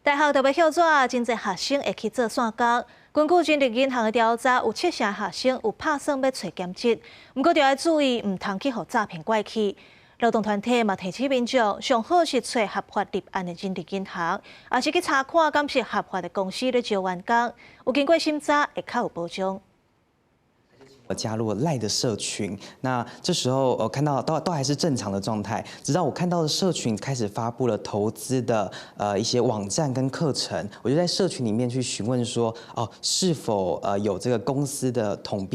大学特别校纸，真侪学生会去做线工。根据人力银行的调查，有7成学生有拍算要找兼职，不过就要注意，唔通去互诈骗拐去。劳动团体嘛提醒民众，上好是找合法立案的人力银行，也是去查看敢是合法的公司咧招员工，有经过审查会较有保障。 加入了赖的社群，那这时候看到都还是正常的状态，直到我看到的社群开始发布了投资的一些网站跟课程，我就在社群里面去询问说，是否有这个公司的统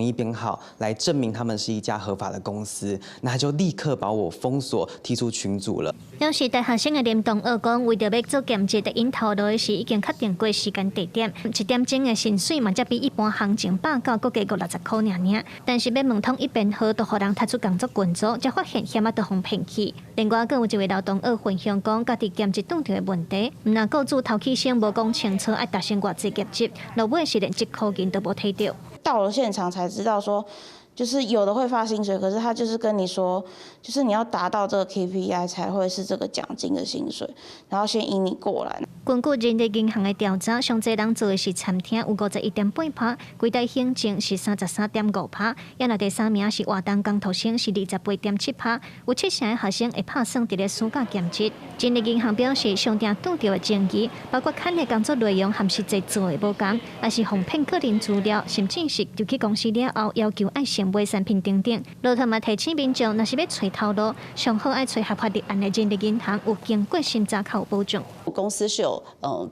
一编号来证明他们是一家合法的公司，那他就立刻把我封锁，踢出群组了。当时大学生的林同学讲，为着要做兼职，的因头路的是已经确定过时间地点，1点钟的薪水嘛，才比一般行情190搁加560块尔。但是要问通一遍后，都互人踢出工作群组，才发现险都互骗去。另外，更有一位劳动学分享讲，家己兼职遇到的问题，那雇主头起先无讲清楚，爱达成偌济业绩，落尾是连1块钱都无摕到。到了现场才知道说。 就是有的会发薪水，可是他就是跟你说，就是你要达到这个 KPI 才会是这个奖金的薪水，然后先引你过来。根据人力银行的调查，上侪人做的是餐厅，有51.8%，柜台行政是33.5%，也那第3名是活动工读生是28.7%，有7成的学生会拍算伫咧暑假兼职。人力银行表示，上定遇到的争议，包括看的工作内容和实际做的无同，也是哄骗个人资料，甚至是入去公司了后要求爱先买产品等等。路透嘛提醒民众，若是要找头路，上好爱找合法立案的人力银行，有经过审查较有保障。公司是有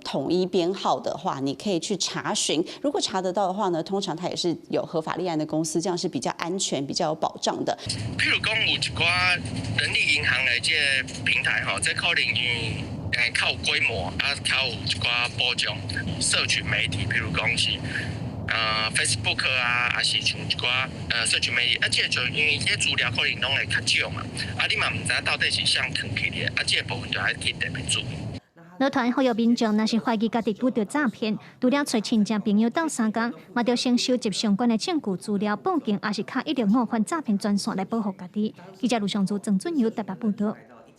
统一编号的话，你可以去查询。如果查得到的话呢，通常它也是有合法立案的公司，这样是比较安全、比较有保障的。譬如讲有一寡人力银行的这个平台吼，这可能较有规模，较有一寡保障。社群媒体，譬如讲是Facebook 啊，还是像一寡社群媒体，这就因为这资料可能拢会较少嘛，你嘛唔知到底是谁藏起的，这部分就要去特别注意。乐团呼吁民众，若是怀疑家己遇到诈骗，除了找亲戚朋友斗相共，嘛要先收集相关的证据资料，报警，也是卡105反诈骗专线来保护家己。记者卢尚珠、郑俊尧台北报道。